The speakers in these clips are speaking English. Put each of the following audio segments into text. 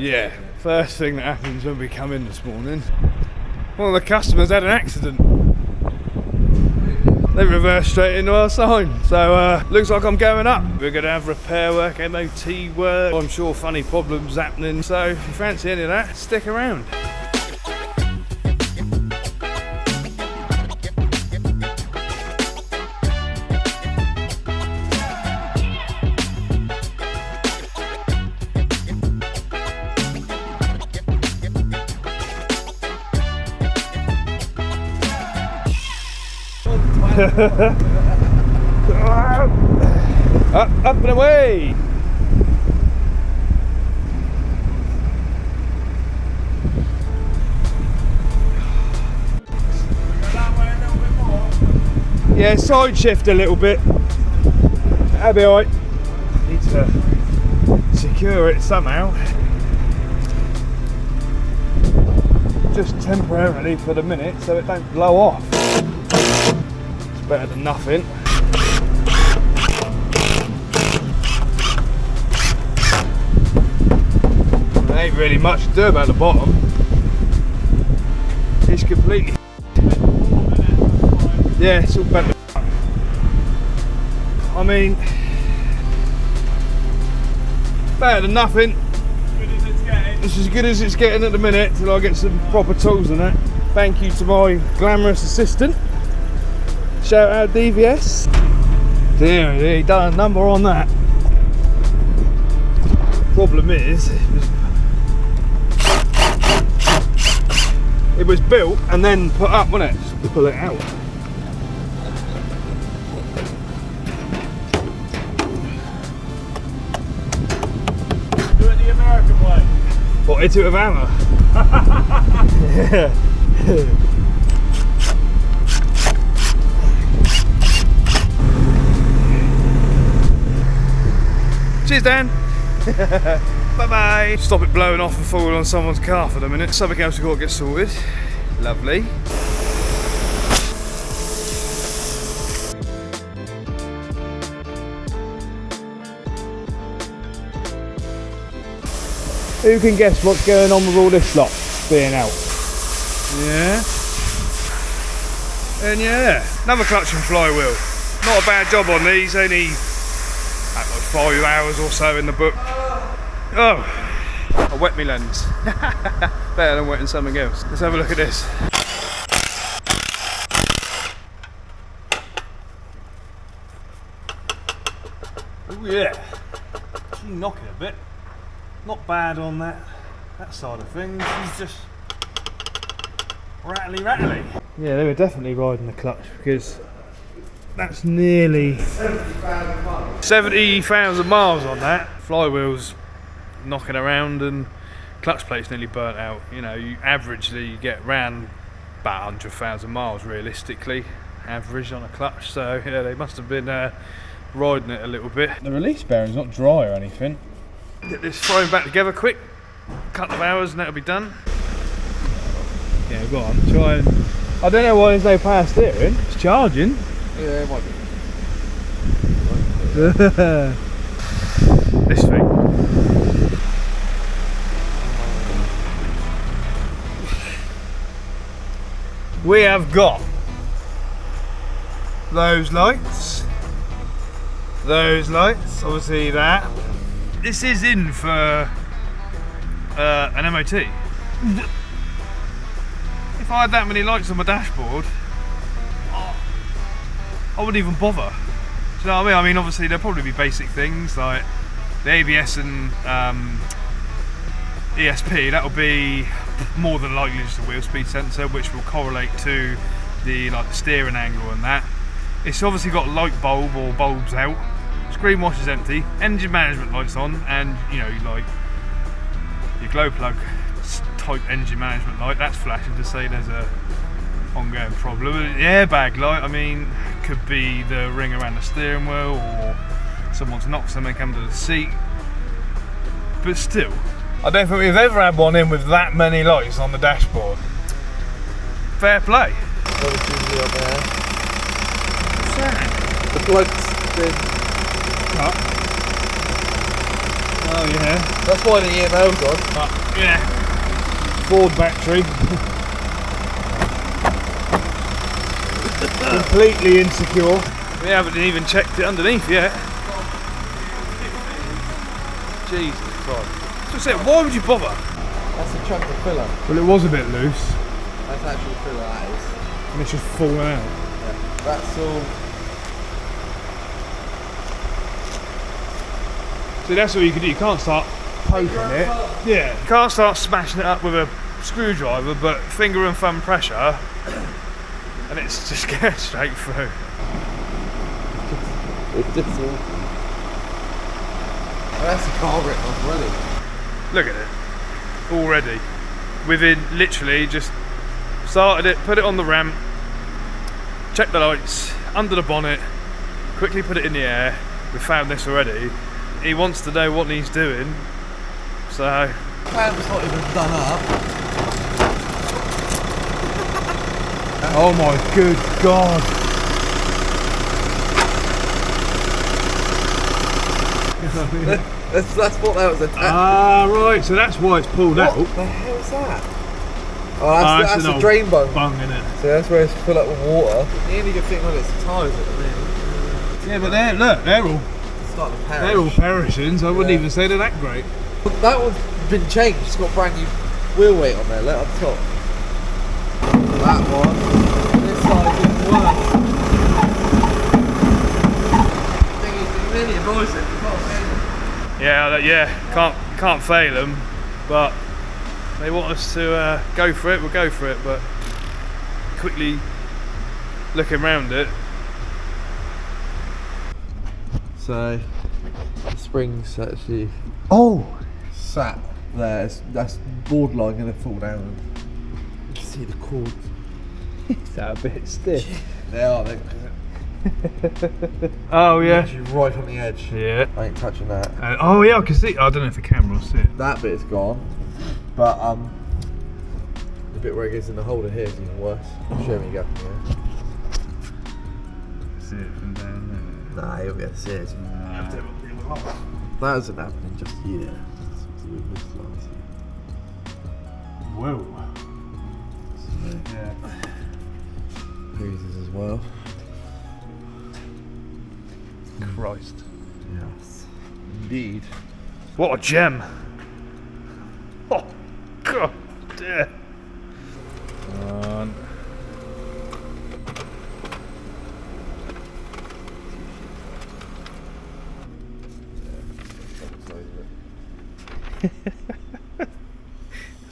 Yeah, first thing that happens when we come in this morning, one of the customers had an accident. They reversed straight into our sign, so looks like I'm going up. We're going to have repair work, MOT work, I'm sure funny problems happening, so if you fancy any of that, stick around. Up and away! Yeah, side shift a little bit. That'll be alright. Need to secure it somehow. Just temporarily for the minute so it don't blow off. It's better than nothing. There ain't really much to do about the bottom. It's completely. Yeah, it's all better. I mean, better than nothing. It's as good as it's getting at the minute till I get some proper tools and that. Thank you to my glamorous assistant. Shout out DVS. Dear, he done a number on that. Problem is, it was built and then put up, wasn't it? Just to pull it out. Do it the American way. What, hit it with a hammer? Yeah. Cheers, Dan. Bye bye. Stop it blowing off and falling on someone's car for the minute. Something else we've got to get sorted. Lovely. Who can guess what's going on with all this lot being out? Yeah. And yeah, another clutch and flywheel. Not a bad job on these, only like 5 hours or so in the book. Oh, I wet my lens. Better than wetting something else. Let's have a look at this. Oh yeah, she's knocking a bit. Not bad on that side of things. She's just rattly. Yeah, they were definitely riding the clutch because that's nearly 70,000 miles on that. Flywheel's knocking around and clutch plate's nearly burnt out. You know, you averagely get around about 100,000 miles realistically, average on a clutch. So yeah, they must have been riding it a little bit. The release bearing's not dry or anything. Get this thrown back together quick, couple of hours and that'll be done. Yeah, go on, try and. I don't know why there's no power steering. It's charging. Yeah, it might be. This thing. We have got those lights, obviously that. This is in for an MOT. If I had that many lights on my dashboard, I wouldn't even bother. Do you know what I mean? I mean, obviously there'll probably be basic things like the ABS and ESP. That'll be more than likely just a wheel speed sensor, which will correlate to the steering angle and that. It's obviously got a light bulb or bulbs out. Screen wash is empty, engine management lights on, and you know, like your glow plug type engine management light, that's flashing to say there's a ongoing problem. The airbag light, I mean, could be the ring around the steering wheel or someone's knocked something under the seat. But still, I don't think we've ever had one in with that many lights on the dashboard. Fair play. What is usually on there? What's that? The plug's been cut. Oh yeah. That's why the EML's on. But yeah. Ford battery. Completely insecure. We haven't even checked it underneath yet. Jesus Christ. So I said, why would you bother? That's a chunk of filler. Well, it was a bit loose. That's actual filler, that is. And it's just fallen out. Yeah. That's all. See, that's what you can do. You can't start poking it. Yeah. You can't start smashing it up with a screwdriver, but finger and thumb pressure, and it's just going straight through. It's just all. Oh, that's the car written off already. Look at it. Already. Within literally just started it, put it on the ramp, checked the lights, under the bonnet, quickly put it in the air. We found this already. He wants to know what he's doing, so. Lamp's not even done up. Oh my good God. That's what that was attached. Ah, right, so that's why it's pulled out. What the hell is that? Oh, that's the drain bung. Bung, innit? So that's where it's full up with water. The only good thing on it's the tyres at the minute. Yeah, but they're all It's starting to perish. they're all perishing, so I wouldn't even say they're that great. That one's been changed. It's got brand new wheel weight on there. Look up top. That one. This side's even worse. Thing is, you really annoys it. You can't fail them. Yeah, can't fail them, but they want us to go for it. We'll go for it, but quickly looking around it. So, the spring's actually sat there. That's borderline going to fall down. You can see the cords. Is that a bit stiff? They are. Oh yeah. Literally right on the edge. Yeah. I ain't touching that. Oh yeah, I can see. I don't know if the camera will see it. That bit's gone. But the bit where it gets in the holder here is even worse. Show me go. Yeah. See it from down there. Nah, you'll be able to see it. That isn't happening just yet. Whoa. Yeah. Freezes as well. Christ. Yes. Indeed. What a gem. Oh, God. Yeah.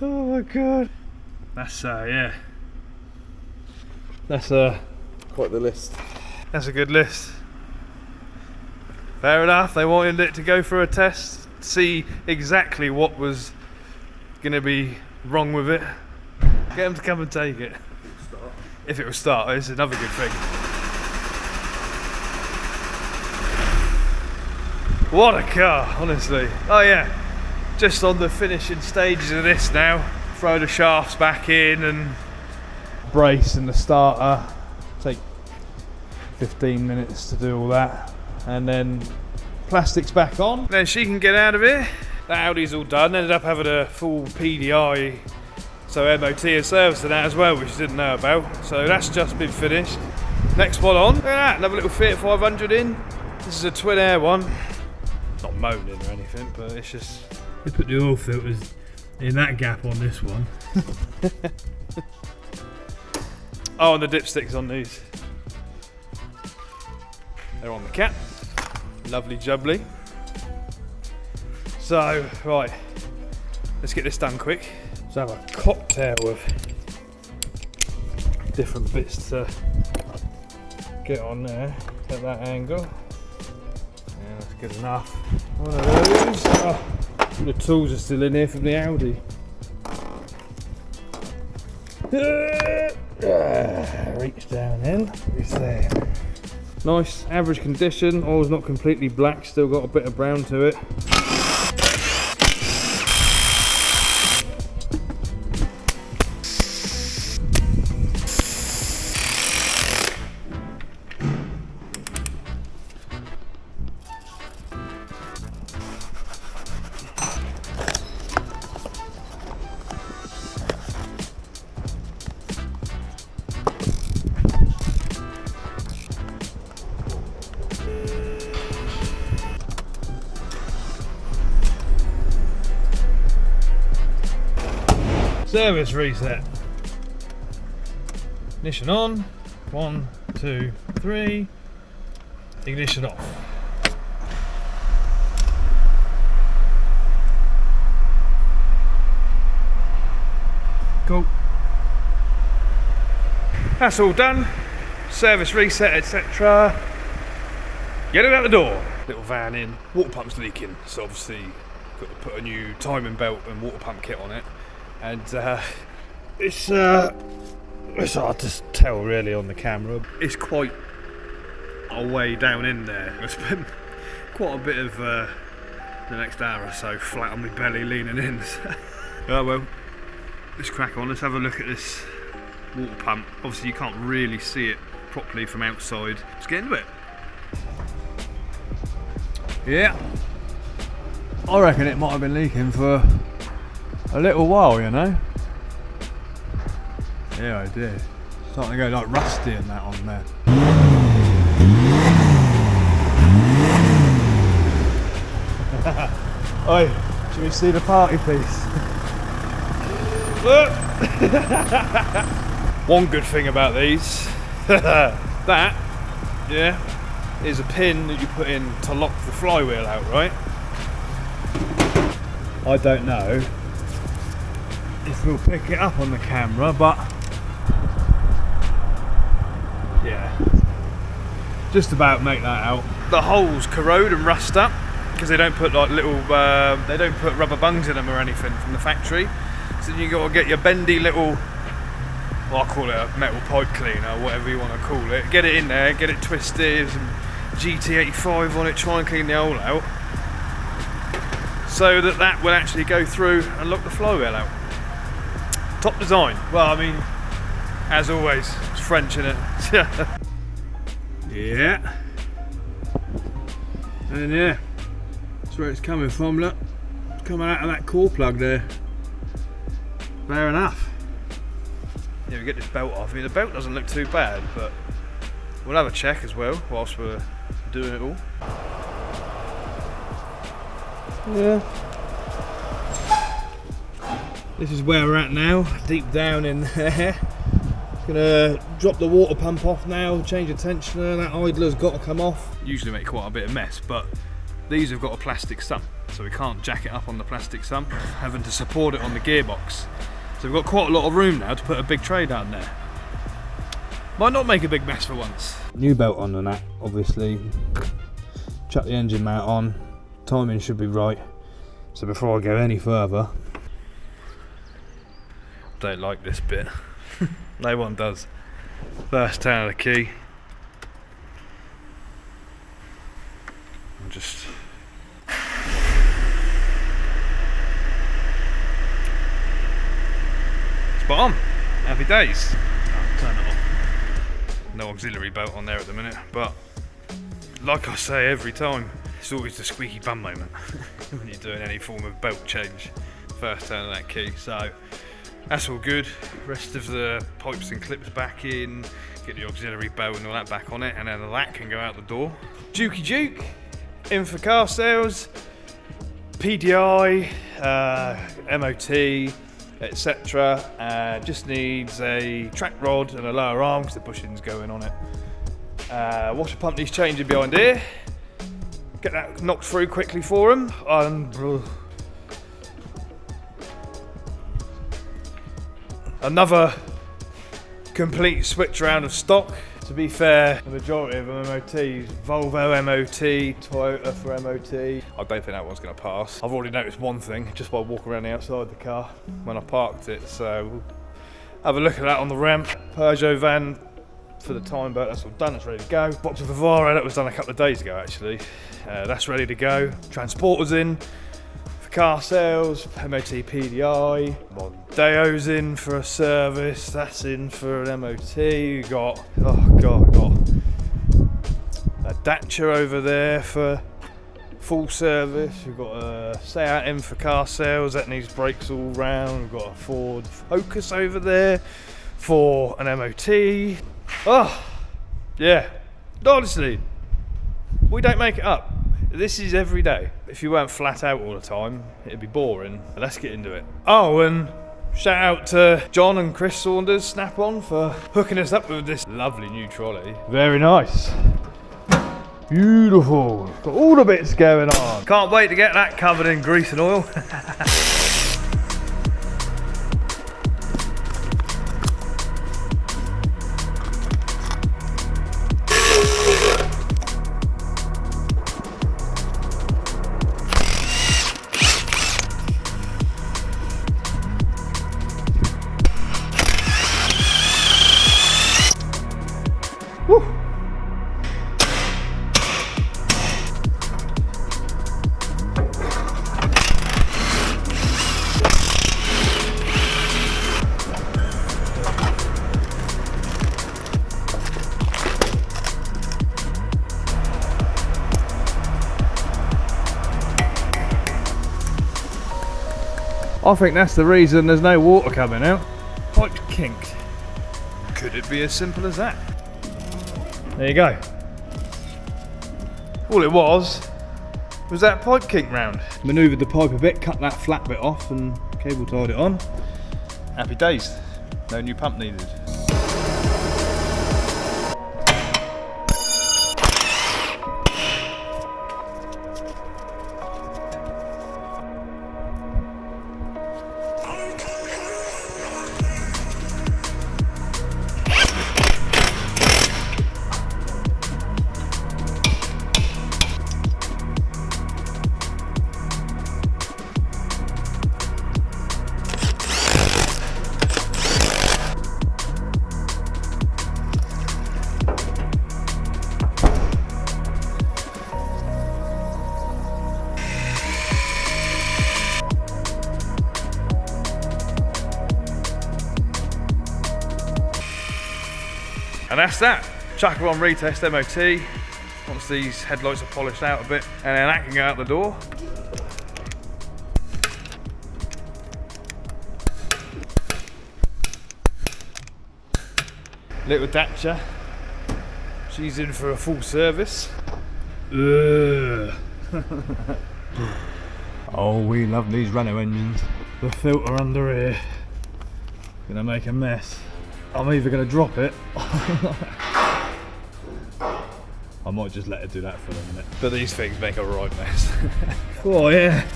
Oh my God. That's yeah. That's Quite the list. that's a good list. Fair enough. They wanted it to go for a test, see exactly what was going to be wrong with it. Get them to come and take it. If it will start, it's another good thing. What a car, honestly. Oh yeah, just on the finishing stages of this now. Throw the shafts back in and brace and the starter. Take 15 minutes to do all that. And then plastics back on. Then she can get out of here. The Audi's all done. Ended up having a full PDI, so MOT and service and that as well, which I didn't know about. So that's just been finished. Next one on. Look at that, another little Fiat 500 in. This is a twin air one. Not moaning or anything, but it's just. We put the oil filters in that gap on this one. Oh, and the dipsticks on these. They're on the cap. Lovely jubbly. So, right, let's get this done quick. So have a cocktail of different bits to get on there at that angle. Yeah, that's good enough. One of those. Oh, the tools are still in here from the Audi. Reach down in. It's there. Nice, average condition. Oil's not completely black, still got a bit of brown to it. Service reset. Ignition on. 1, 2, 3. Ignition off. Cool. That's all done. Service reset, etc. Get it out the door. Little van in. Water pump's leaking, so obviously got to put a new timing belt and water pump kit on it. And it's hard to tell really on the camera. It's quite a way down in there. I spent quite a bit of the next hour or so flat on my belly leaning in. Oh well, let's crack on. Let's have a look at this water pump. Obviously you can't really see it properly from outside. Let's get into it. Yeah, I reckon it might have been leaking for a little while, you know. Yeah, I did. Starting to go like rusty and that on there. Oi, should we see the party piece? Look! One good thing about these, that, yeah, is a pin that you put in to lock the flywheel out, right? I don't know if we'll pick it up on the camera, but yeah, just about make that out. The holes corrode and rust up because they don't put like little, they don't put rubber bungs in them or anything from the factory. So you got to get your bendy little, well, I'll call it a metal pipe cleaner, whatever you want to call it. Get it in there, get it twisted, and GT85 on it, try and clean the hole out, so that will actually go through and lock the flywheel out. Top design. Well, I mean, as always, it's French, innit? Yeah. And yeah, that's where it's coming from, look. It's coming out of that core plug there. Fair enough. Yeah, we get this belt off. I mean, the belt doesn't look too bad, but we'll have a check as well whilst we're doing it all. Yeah. This is where we're at now, deep down in there. Gonna drop the water pump off now, change the tensioner, that idler's got to come off. Usually make quite a bit of mess, but these have got a plastic sump, so we can't jack it up on the plastic sump, having to support it on the gearbox. So we've got quite a lot of room now to put a big tray down there. Might not make a big mess for once. New belt on that, obviously. Chuck the engine mount on. Timing should be right. So before I go any further, don't like this bit. No one does. First turn of the key. I'm just spot on. Happy days. I'll turn it off. No auxiliary belt on there at the minute, but like I say every time, it's always the squeaky bum moment when you're doing any form of belt change. First turn of that key, so that's all good. Rest of the pipes and clips back in, get the auxiliary belt and all that back on it, and then that can go out the door. Dukey Duke, in for car sales, PDI, MOT, etc. Just needs a track rod and a lower arm because the bushing's going on it. Washer pump needs changing behind here. Get that knocked through quickly for him. Another complete switch around of stock. To be fair, the majority of them MOTs, Volvo MOT, Toyota for MOT. I don't think that one's going to pass. I've already noticed one thing just by walking around the outside the car when I parked it, so we'll have a look at that on the ramp. Peugeot van for the time belt, that's all done, it's ready to go. Box of Vivara, that was done a couple of days ago actually. That's ready to go. Transporter's in for car sales, MOT PDI. Mondeo's in for a service, that's in for an MOT. You got, oh god, got a Dacia over there for full service. We've got a Seat in for car sales, that needs brakes all round. We've got a Ford Focus over there for an MOT. Oh, yeah, honestly, we don't make it up. This is every day. If you weren't flat out all the time, it'd be boring. Let's get into it. Oh, and Shout out to John and Chris Saunders, Snap-on, for hooking us up with this lovely new trolley. Very nice. Beautiful. Got all the bits going on. Can't wait to get that covered in grease and oil. Woo. I think that's the reason there's no water coming out. Pipe kinked. Could it be as simple as that? There you go. All it was that pipe kink round. Manoeuvred the pipe a bit, cut that flat bit off and cable tied it on. Happy days. No new pump needed. And that's that. Chuck her on retest MOT. Once these headlights are polished out a bit, and then that can go out the door. Little Dacia. She's in for a full service. Ugh. Oh, we love these Renault engines. The filter under here. Gonna make a mess. I'm either going to drop it I might just let her do that for a minute. But these things make a right mess. Oh yeah.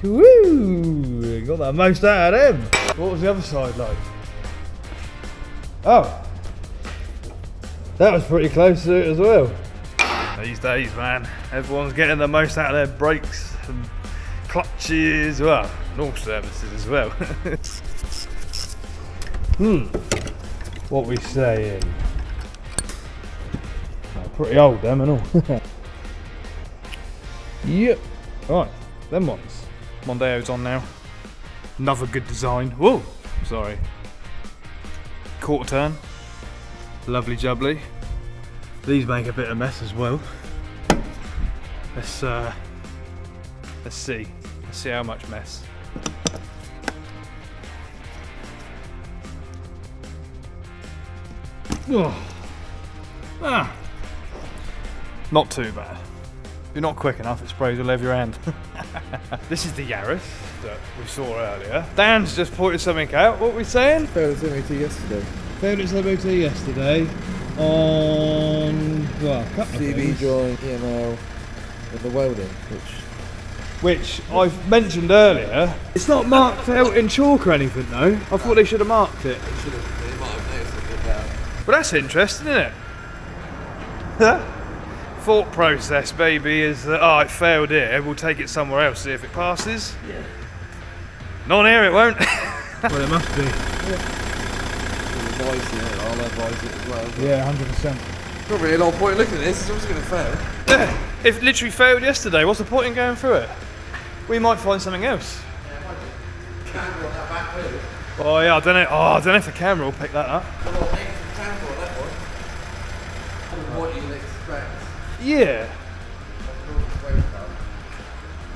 Woo! Got the most out of them. What was the other side like? Oh. That was pretty close to it as well. These days, man, everyone's getting the most out of their brakes and clutches, well, and all services as well. What we saying? Oh, pretty old, them and all. Yep. Right, them ones. Mondeo's on now. Another good design. Whoa, sorry. Quarter turn. Lovely jubbly. These make a bit of mess as well. Let's see. Let's see how much mess. Oh. Ah. Not too bad. If you're not quick enough, it sprays all over your hand. This is the Yaris that we saw earlier. Dan's just pointed something out. What were we saying? Failed its MOT yesterday. Failed its MOT yesterday on, well, a couple of CB things. joint, EML, and the welding, Which I've mentioned earlier. It's not marked out in chalk or anything though. I thought they should have marked it. they might have noticed it did that. But that's interesting, isn't it? Thought process, baby, is that, oh, it failed here, we'll take it somewhere else, see if it passes. Yeah. Not here, it won't. Well, it must be. Advise it, I'll advise it as well. Yeah, 100%. Not really a lot of point looking at this, it's always going to fail. Yeah, if it literally failed yesterday, what's the point in going through it? We might find something else. Camera on that back wheel. Oh yeah, I don't know. Oh, I don't know if the camera will pick that up. What you'd expect. Yeah.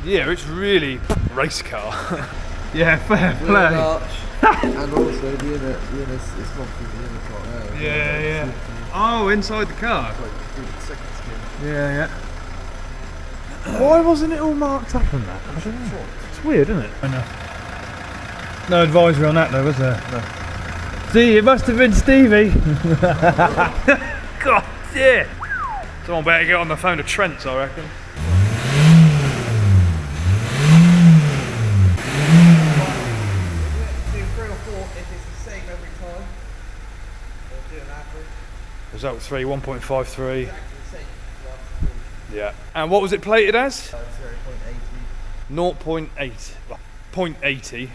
Yeah, it's really race car. Yeah, fair play. And also the inner, it's not through the inner part there. Yeah, yeah. Oh, inside the car. It's like through the second skin. Yeah, yeah. Why wasn't it all marked up on that? I don't know. It's weird, isn't it? I know. No advisory on that though, was there? No. See, it must have been Stevie. God, yeah. Someone better get on the phone to Trent, I reckon. Do 3 or 4 if it's the same every time. Or do an average. Result 3, 1.53. Exactly the same. Yeah. And what was it plated as? 0.80. 0.8. 0.80.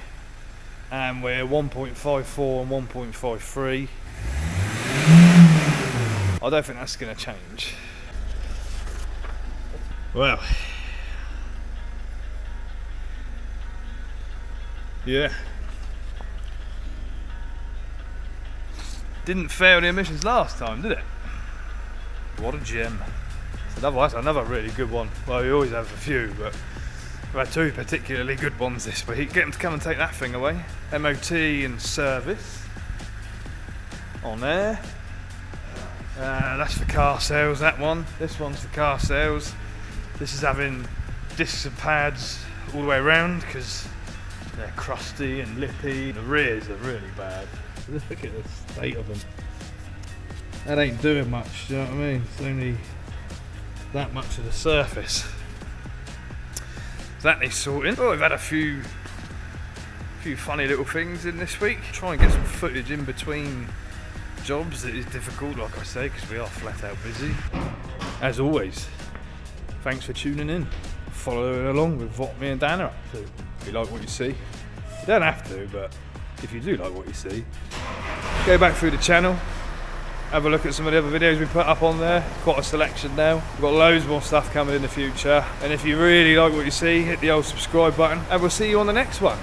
And we're 1.54 and 1.53. I don't think that's going to change. Well. Yeah. Didn't fail the emissions last time, did it? What a gem. That's another really good one. Well, we always have a few, but we've had 2 particularly good ones this week. Get them to come and take that thing away. MOT and service on there. That's for car sales, that one. This one's for car sales. This is having discs and pads all the way around because they're crusty and lippy. The rears are really bad. Look at the state of them. That ain't doing much, do you know what I mean? It's only that much of the surface. That needs sorting. Oh, we've had a few funny little things in this week. Try and get some footage in between jobs. It is difficult, like I say, because we are flat out busy. As always, thanks for tuning in, following along with what me and Dan are up to. If you like what you see, you don't have to, but if you do like what you see, go back through the channel, have a look at some of the other videos we put up on there. Quite a selection now. We've got loads more stuff coming in the future, and if you really like what you see, hit the old subscribe button, and we'll see you on the next one.